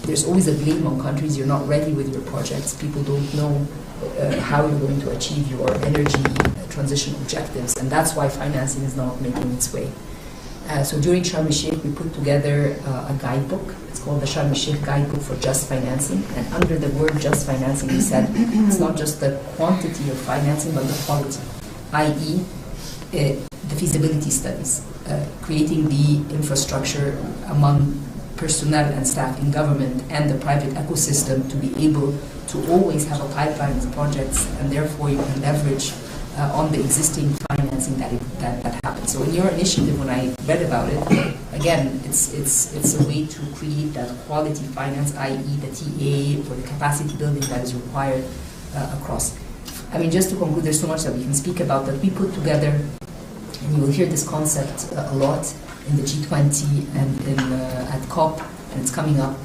there's always a blame on countries. You're not ready with your projects. People don't know how you're going to achieve your energy transition objectives, and that's why financing is not making its way. So during Sharm el-Sheikh, we put together a guidebook. It's called the Sharm el-Sheikh Guidebook for Just Financing. And under the word just financing, we said it's not just the quantity of financing, but the quality, i.e., the feasibility studies, creating the infrastructure among personnel and staff in government and the private ecosystem to be able to always have a pipeline of projects, and therefore you can leverage on the existing financing that happens. So in your initiative, when I read about it, again, it's a way to create that quality finance, i.e. the TA or the capacity building that is required across. I mean, just to conclude, there's so much that we can speak about, but we put together, and you will hear this concept a lot in the G20 and at COP, and it's coming up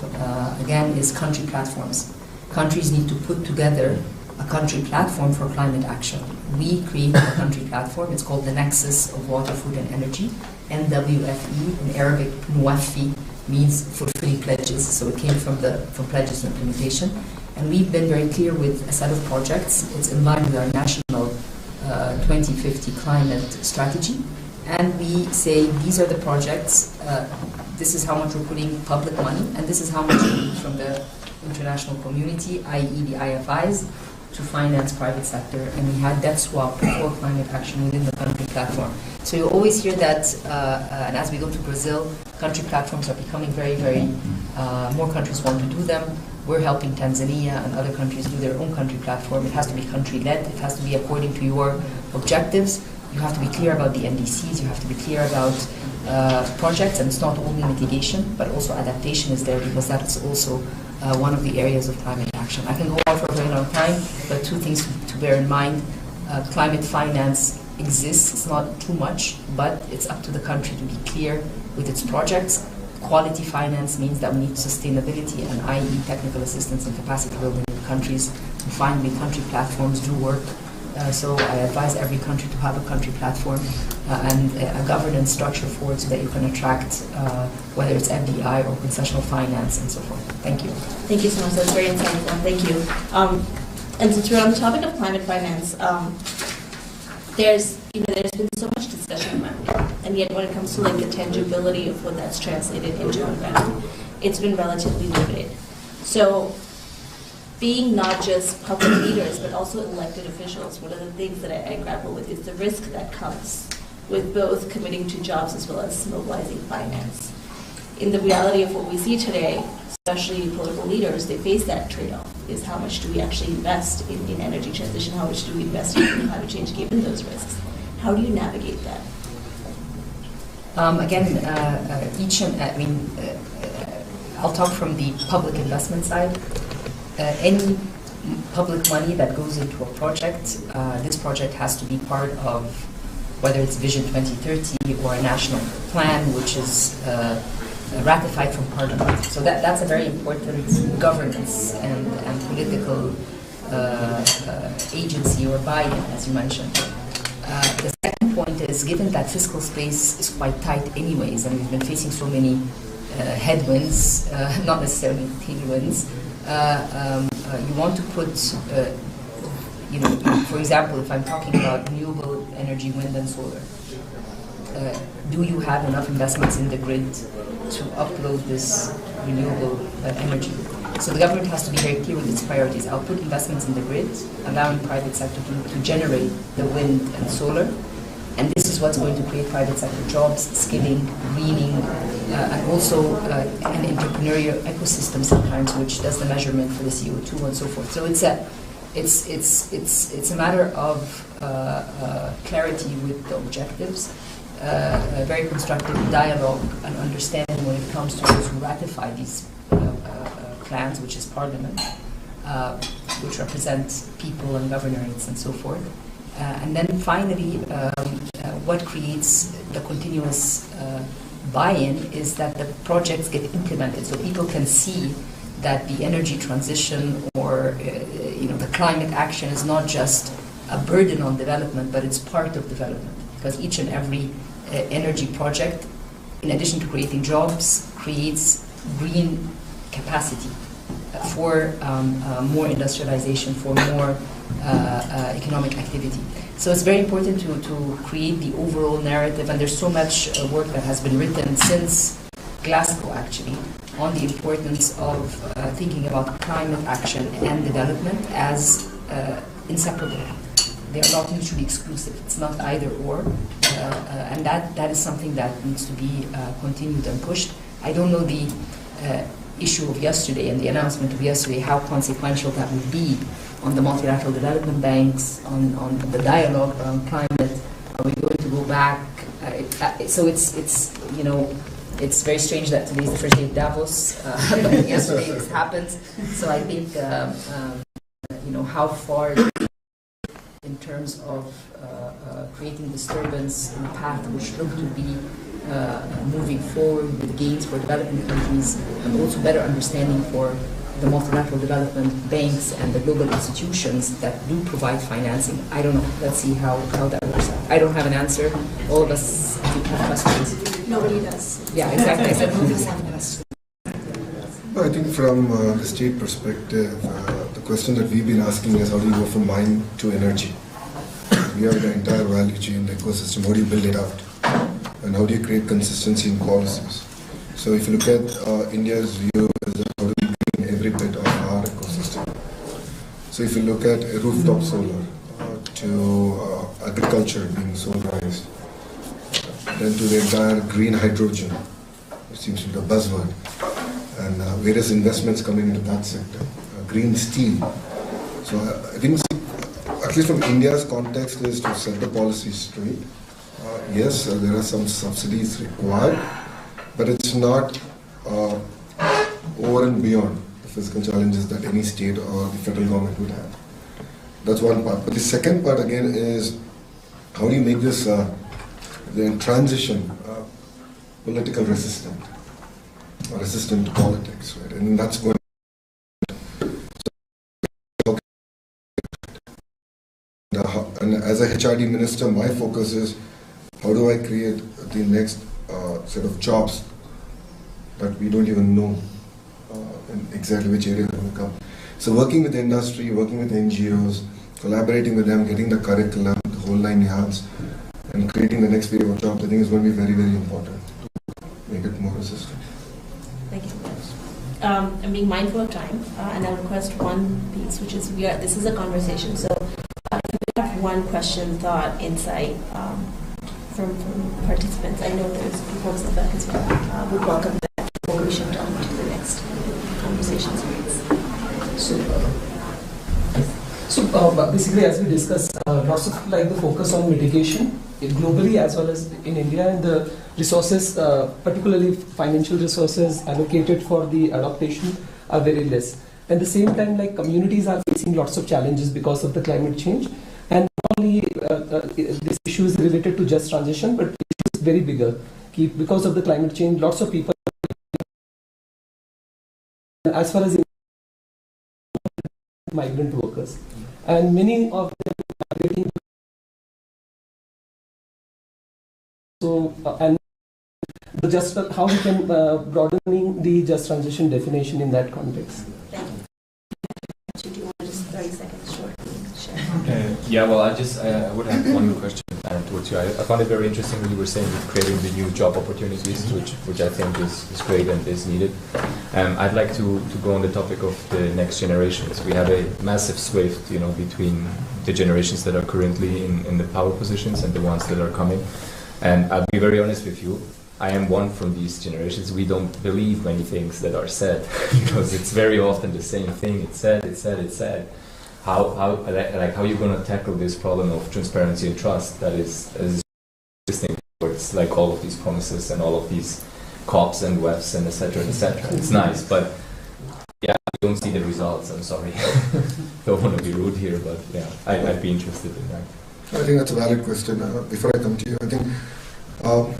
again, is country platforms. Countries need to put together a country platform for climate action. We created a country platform. It's called the Nexus of Water, Food and Energy, NWFE. In Arabic, Muwafi means fulfilling pledges, so it came from pledges to implementation. And we've been very clear with a set of projects. It's in line with our national 2050 climate strategy. And we say these are the projects, this is how much we're putting public money, and this is how much we need from the international community, i.e. the IFIs, to finance private sector. And we had debt swap for climate action within the country platform. So you always hear that, and as we go to Brazil, country platforms are becoming very, very, more countries want to do them. We're helping Tanzania and other countries do their own country platform. It has to be country-led. It has to be according to your objectives. You have to be clear about the NDCs. You have to be clear about projects, and it's not only mitigation, but also adaptation is there, because that's also one of the areas of climate action. I can go on for a very long time, but two things to bear in mind. Climate finance exists. It's not too much, but it's up to the country to be clear with its projects. Quality finance means that we need sustainability and i.e. technical assistance and capacity building in countries. And finally, country platforms do work. So I advise every country to have a country platform and a governance structure for it, so that you can attract whether it's FDI or concessional finance and so forth. Thank you. Thank you so much. That's very insightful. Thank you. And since we're on the topic of climate finance, there's been so much discussion around it, and yet when it comes to like the tangibility of what that's translated into on ground, it's been relatively limited. So, being not just public leaders but also elected officials, one of the things that I grapple with is the risk that comes with both committing to jobs as well as mobilizing finance. In the reality of what we see today, especially political leaders, they face that trade-off, is how much do we actually invest in energy transition, how much do we invest in climate change given those risks? How do you navigate that? I'll talk from the public investment side. Any public money that goes into a project, this project has to be part of whether it's Vision 2030 or a national plan, which is ratified from Parliament. So that's a very important governance and political agency or buy-in, as you mentioned. The second point is, given that fiscal space is quite tight anyways, and we've been facing so many headwinds, not necessarily tailwinds, you want to put, for example, if I'm talking about renewable energy, wind and solar, do you have enough investments in the grid to upload this renewable energy? So the government has to be very clear with its priorities. I'll put investments in the grid, allowing private sector to generate the wind and solar, and this is what's going to create private sector jobs, skilling, greening, and also an entrepreneurial ecosystem sometimes, which does the measurement for the CO2 and so forth. So it's a matter of clarity with the objectives, a very constructive dialogue and understanding when it comes to those who ratify these plans, which is Parliament, which represents people and governorates and so forth. And then finally, what creates the continuous buy-in is that the projects get implemented, so people can see that the energy transition or the climate action is not just a burden on development, but it's part of development. Because each and every energy project, in addition to creating jobs, creates green capacity for more industrialization, for more economic activity. So it's very important to create the overall narrative, and there's so much work that has been written since Glasgow, actually, on the importance of thinking about climate action and development as inseparable. They are not mutually exclusive. It's not either or, and that is something that needs to be continued and pushed. I don't know the issue of yesterday and the announcement of yesterday, how consequential that would be on the multilateral development banks, on the dialogue around climate. Are we going to go back? So it's you know, it's very strange that today is the first day of Davos, but yesterday this happened. So I think you know, how far in terms of creating disturbance in a path which look to be moving forward with gains for developing countries, and also better understanding for the multilateral development banks and the global institutions that do provide financing. I don't know. Let's see how that works out. I don't have an answer. All of us have questions. Nobody does. Yeah, exactly. I said nobody has questions. I think from the state perspective, the question that we've been asking is how do you go from mine to energy? We have the entire value chain, the ecosystem. How do you build it out? And how do you create consistency in policies? So if you look at India's view, is that how do we green every bit of our ecosystem? So if you look at rooftop solar to agriculture being solarized, then to the entire green hydrogen, which seems to be the buzzword, and various investments coming into that sector, green steel. So I think, at least from India's context, is to set the policy straight. Yes, there are some subsidies required, but it's not over and beyond the physical challenges that any state or the federal government would have. That's one part. But the second part again is how do you make this the transition political resistant or resistant to politics, right? And that's going. And as a HRD minister, my focus is how do I create the next set of jobs that we don't even know in exactly which area they will come. So working with the industry, working with NGOs, collaborating with them, getting the curriculum, the whole 9 yards, and creating the next wave of jobs, I think is going to be very, very important to make it more resistant. Thank you. I'm being mindful of time, and I'll request one piece, which is this is a conversation. So if you have one question, thought, insight from participants, I know there's folks in the back as well. Would welcome that before we shift on to the next conversation series. So basically, as we discussed, lots of like the focus on mitigation globally as well as in India, and the resources, particularly financial resources allocated for the adaptation, are very less. At the same time, like communities are facing lots of challenges because of the climate change, and not only this issue is related to just transition, but it is very bigger. Because of the climate change, lots of people, as far as migrant workers, and many of them are getting and the just how we can broadening the just transition definition in that context. Thank you. Do you want to just 30 seconds short? Yeah, well, I would have one question towards you. I found it very interesting what you were saying with creating the new job opportunities, which I think is great and is needed. I'd like to go on the topic of the next generations. We have a massive swift, between the generations that are currently in the power positions and the ones that are coming. And I'll be very honest with you, I am one from these generations. We don't believe many things that are said because it's very often the same thing. It's said. How are you going to tackle this problem of transparency and trust that is existing towards like all of these promises and all of these COPs and WEFs and etc. It's nice, but yeah, I don't see the results. I'm sorry. Don't want to be rude here, but yeah, I'd be interested in that. I think that's a valid question. Before I come to you, I think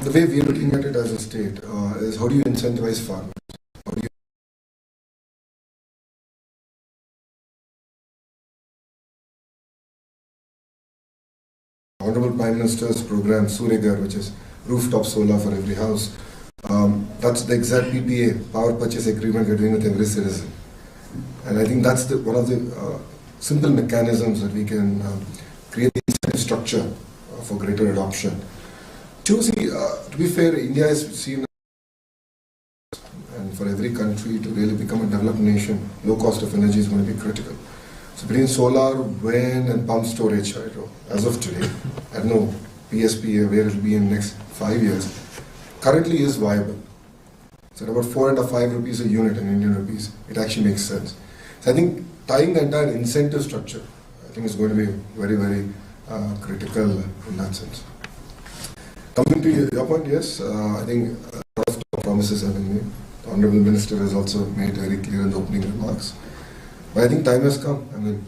the way we're looking at it as a state is how do you incentivize farmers? How do you Honorable Prime Minister's program, Suryaghar, which is rooftop solar for every house, That's the exact PPA, power purchase agreement, we're doing with every citizen. And I think that's one of the simple mechanisms that we can create the incentive structure for greater adoption. Two, to be fair, India is seen, and for every country to really become a developed nation, low cost of energy is going to be critical. So between solar, wind, and pump storage hydro, as of today, I don't know PSPA where it will be in the next 5 years, currently is viable. So at about 4 and 5 rupees a unit in Indian rupees, it actually makes sense. So I think tying the entire incentive structure, I think is going to be very, very critical in that sense. Coming to your point, yes, I think a lot of promises have been made. The Honorable Minister has also made very clear in the opening remarks. But I think time has come. I mean,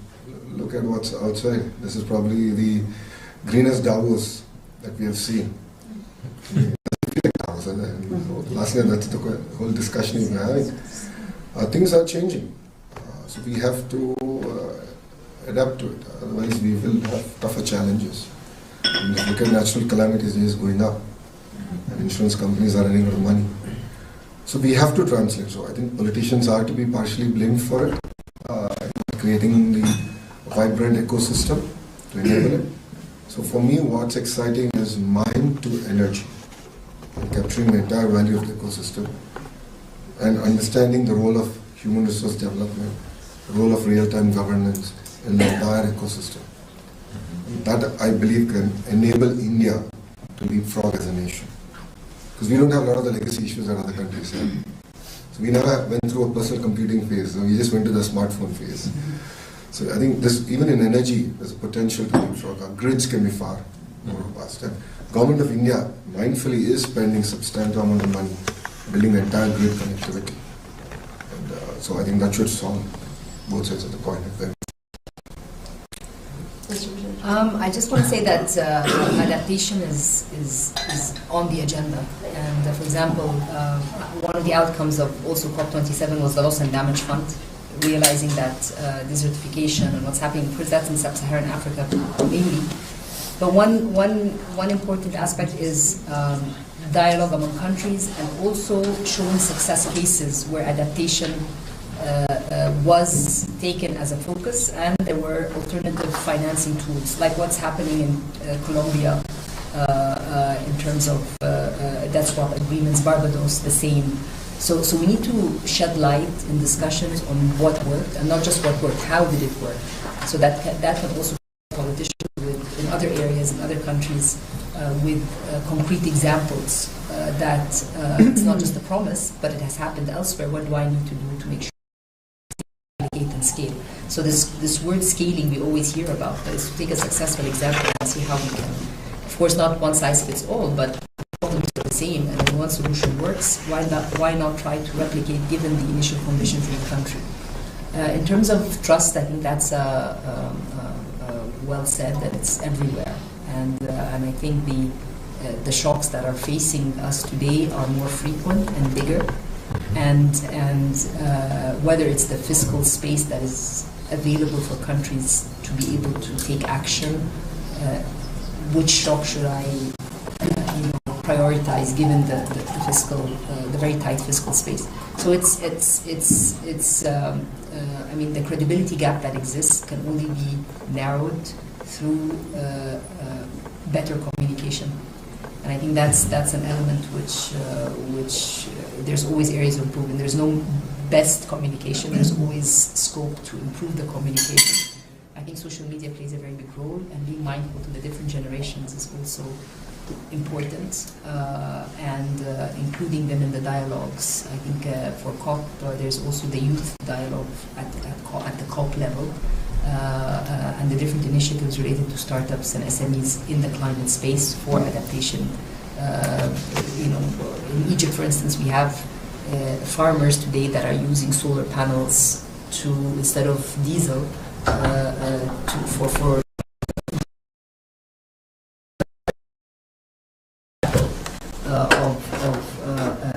look at what's outside. This is probably the greenest Davos that we have seen. Last night, that's the whole discussion we were having. Things are changing. So we have to adapt to it. Otherwise, we will have tougher challenges. And if you look at natural calamities, it is going up. And insurance companies are running out of money. So we have to translate. So I think politicians are to be partially blamed for it. Creating the vibrant ecosystem to enable it. So for me, what's exciting is mind to energy. And capturing the entire value of the ecosystem. And understanding the role of human resource development, the role of real-time governance in the entire ecosystem. That, I believe, can enable India to leapfrog as a nation. Because we don't have a lot of the legacy issues that other countries have. So we never went through a personal computing phase. So we just went to the smartphone phase. So I think this, even in energy, there's a potential to leapfrog. Our grids can be far more robust. And Government of India mindfully is spending substantial amount of money building the entire grid connectivity. And so I think that should solve both sides of the coin. I just want to say that adaptation is on the agenda. And for example, one of the outcomes of also COP27 was the Loss and Damage Fund, realizing that desertification and what's happening, because that's in sub-Saharan Africa mainly. But one important aspect is dialogue among countries and also showing success cases where adaptation was taken as a focus, and there were alternative financing tools, like what's happening in Colombia in terms of debt swap agreements, Barbados, the same. So we need to shed light in discussions on what worked, and not just what worked, how did it work? So that can also be politicians in other areas, in other countries, with concrete examples that it's not just a promise, but it has happened elsewhere. What do I need to do to make sure and scale? So this word scaling we always hear about, but it's to take a successful example and see how we can, of course not one size fits all, but problems are the same, and when one solution works, why not try to replicate given the initial conditions in the country? In terms of trust, I think that's well said, that it's everywhere, and I think the shocks that are facing us today are more frequent and bigger. And whether it's the fiscal space that is available for countries to be able to take action, which shock should I prioritize given the fiscal, the very tight fiscal space? So I mean, the credibility gap that exists can only be narrowed through better communication. And I think that's an element which there's always areas of improvement. There's no best communication. There's always scope to improve the communication. I think social media plays a very big role, and being mindful to the different generations is also important, and including them in the dialogues. I think for COP, there's also the youth dialogue at the COP level. And the different initiatives related to startups and SMEs in the climate space for adaptation. In Egypt, for instance, we have farmers today that are using solar panels to, instead of diesel, for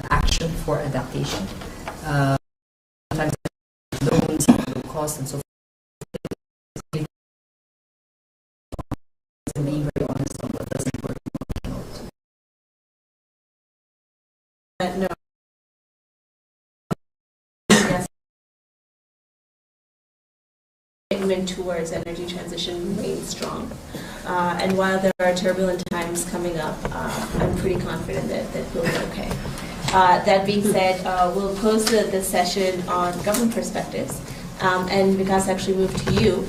action for adaptation. Sometimes loans, low cost, and so forth. Being very honest on what doesn't work. No, commitment towards energy transition remains strong. And while there are turbulent times coming up, I'm pretty confident that we'll be okay. That being said, we'll close the session on government perspectives. And Vikas, actually move to you.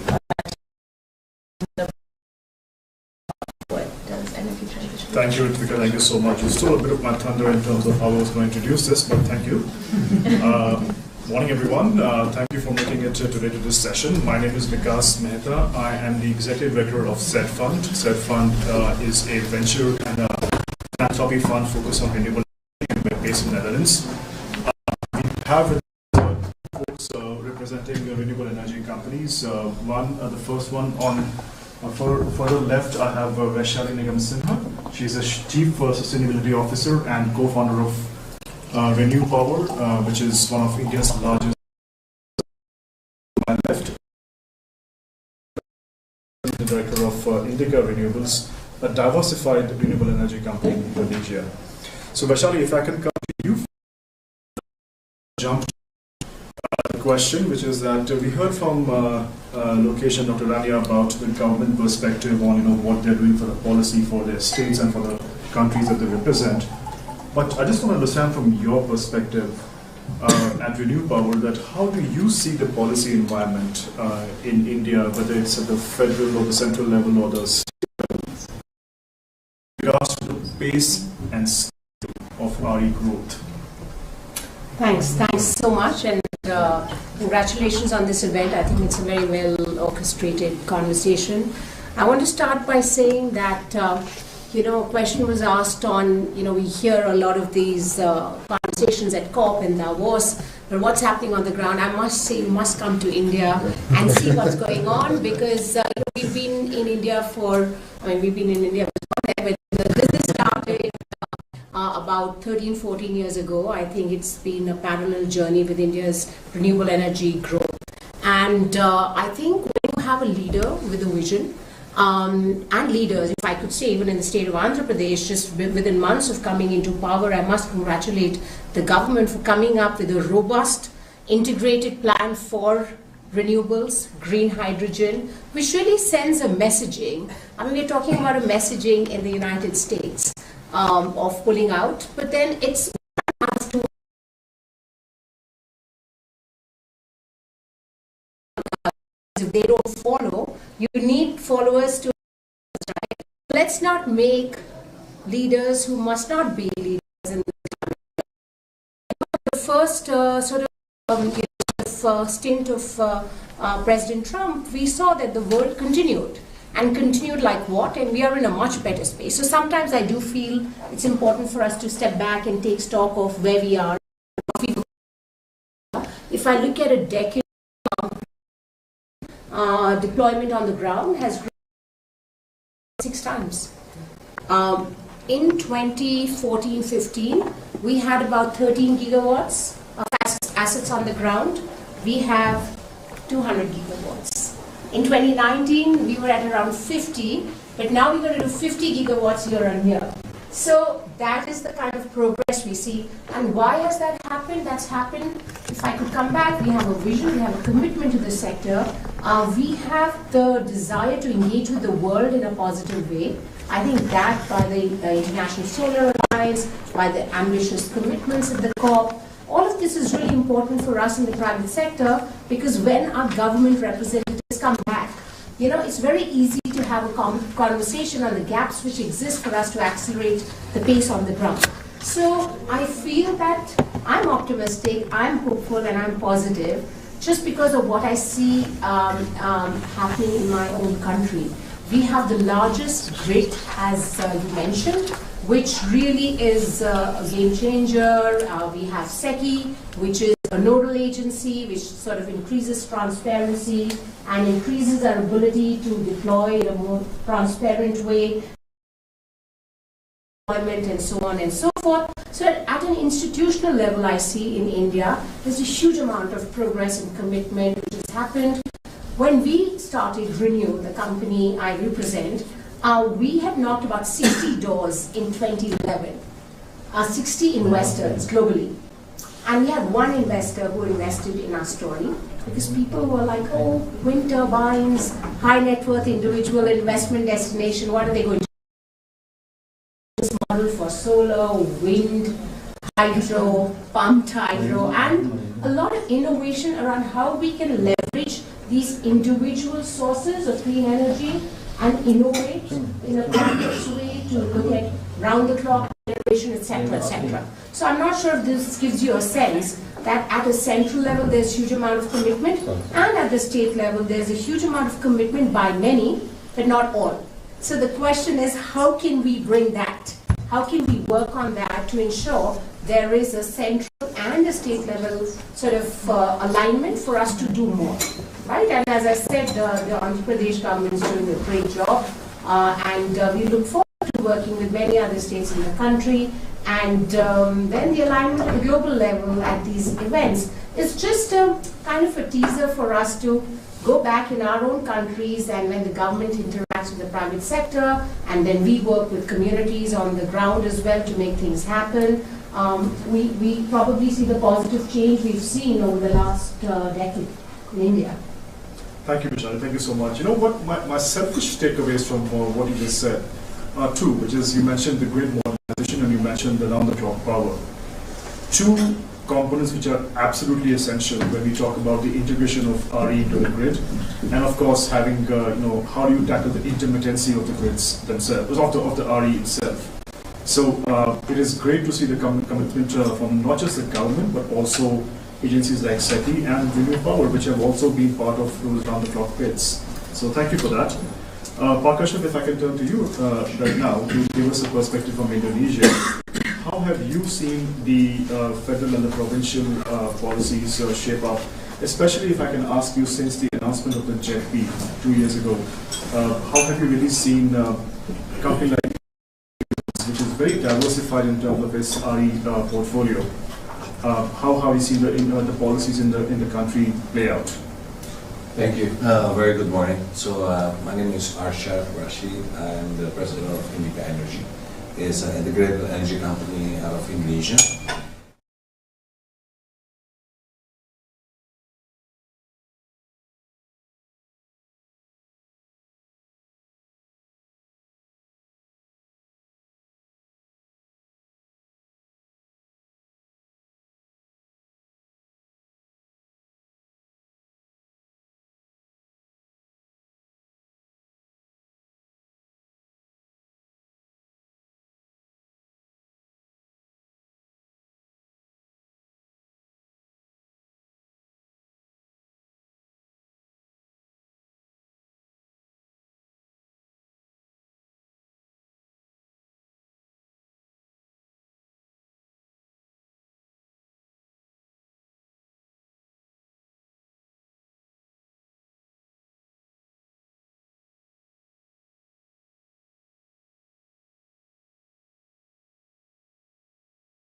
What does energy transition? Thank you, Ritvika. Thank you so much. You stole a bit of my thunder in terms of how I was going to introduce this, but thank you. Morning, everyone. Thank you for making it today to this session. My name is Vikas Mehta. I am the Executive Director of SED Fund. SED Fund is a venture and a philanthropy fund focused on renewable energy based in the Netherlands. We have folks representing renewable energy companies. The first one on further left, I have Vaishali Nigam Sinha. She's a Chief Sustainability Officer and co-founder of Renew Power, which is one of India's largest. My left, the director of Indica Renewables, a diversified renewable energy company in Indonesia. So, Vaishali, if I can come to you, jump to the question, which is that we heard from Lokesh and Dr. Rania about the government perspective on what they're doing for the policy for their states and for the countries that they represent. But I just want to understand from your perspective at Renew Power that how do you see the policy environment in India, whether it's at the federal or the central level or the state level, with regards to the pace and scale of RE growth? Thanks so much, and congratulations on this event. I think it's a very well orchestrated conversation. I want to start by saying that a question was asked on, we hear a lot of these conversations at COP and Davos, but what's happening on the ground? I must say, you must come to India and see what's going on, because we've been in India for this started about 13, 14 years ago. I think it's been a parallel journey with India's renewable energy growth. And I think when you have a leader with a vision, and leaders, if I could say, even in the state of Andhra Pradesh, just within months of coming into power, I must congratulate the government for coming up with a robust, integrated plan for renewables, green hydrogen, which really sends a messaging. I mean, we're talking about a messaging in the United States of pulling out, but then it's if they don't follow, you need followers to, right? Let's not make leaders who must not be leaders in the first stint of President Trump. We saw that the world continued like what, and we are in a much better space. So sometimes I do feel it's important for us to step back and take stock of where we are. If I look at a decade, deployment on the ground has grown 6 times. In 2014-15, we had about 13 gigawatts of assets on the ground. We have 200 gigawatts. In 2019, we were at around 50, but now we're going to do 50 gigawatts year on year. So that is the kind of progress we see. And why has that happened? That's happened, if I could come back, we have a vision, we have a commitment to the sector. We have the desire to engage with the world in a positive way. I think that by the International Solar Alliance, by the ambitious commitments at the COP, all of this is really important for us in the private sector, because when our government representatives come back, it's very easy to have a conversation on the gaps which exist for us to accelerate the pace on the ground. So I feel that I'm optimistic, I'm hopeful, and I'm positive, just because of what I see happening in my own country. We have the largest grid, as you mentioned, which really is a game changer. We have SECI, which is a nodal agency, which sort of increases transparency and increases our ability to deploy in a more transparent way, and so on and so forth. So at an institutional level, I see in India, there's a huge amount of progress and commitment which has happened. When we started Renew, the company I represent, we had knocked about 60 doors in 2011, 60 investors globally. And we had one investor who invested in our story because people were like, oh, wind turbines, high net worth individual investment destination, what are they going to do? This model for solar, wind, hydro, pumped hydro, and a lot of innovation around how we can leverage these individual sources of clean energy and innovate in a complex way to look at round-the-clock innovation, etc., etc. So I'm not sure if this gives you a sense that at a central level there's a huge amount of commitment, and at the state level there's a huge amount of commitment by many, but not all. So the question is, how can we bring that? How can we work on that to ensure there is a central and a state level sort of alignment for us to do more, right? And as I said, the Andhra Pradesh government is doing a great job, and we look forward to working with many other states in the country. And then the alignment at the global level at these events is just kind of a teaser for us to go back in our own countries, and when the government interacts with the private sector, and then we work with communities on the ground as well to make things happen. We probably see the positive change we've seen over the last decade in India. Thank you, Vishali. Thank you so much. You know what, my selfish takeaways from what you just said are two, which is you mentioned the grid modernization and you mentioned the round-the-clock power. Two components which are absolutely essential when we talk about the integration of RE into the grid, and of course having, how do you tackle the intermittency of the grids themselves, of the RE itself. So it is great to see the commitment from not just the government, but also agencies like SETI and Renew Power, which have also been part of those round-the-clock bids. So thank you for that. Pakashav, if I can turn to you right now to give us a perspective from Indonesia. How have you seen the federal and the provincial policies shape up, especially if I can ask you since the announcement of the JETP 2 years ago? How have you really seen a company like which is very diversified in terms of its RE portfolio? How have you seen the policies in the country play out? Thank you. Very good morning. So my name is Arshad Rashid. I'm the president of Indica Energy. It's an integrated energy company out of Indonesia.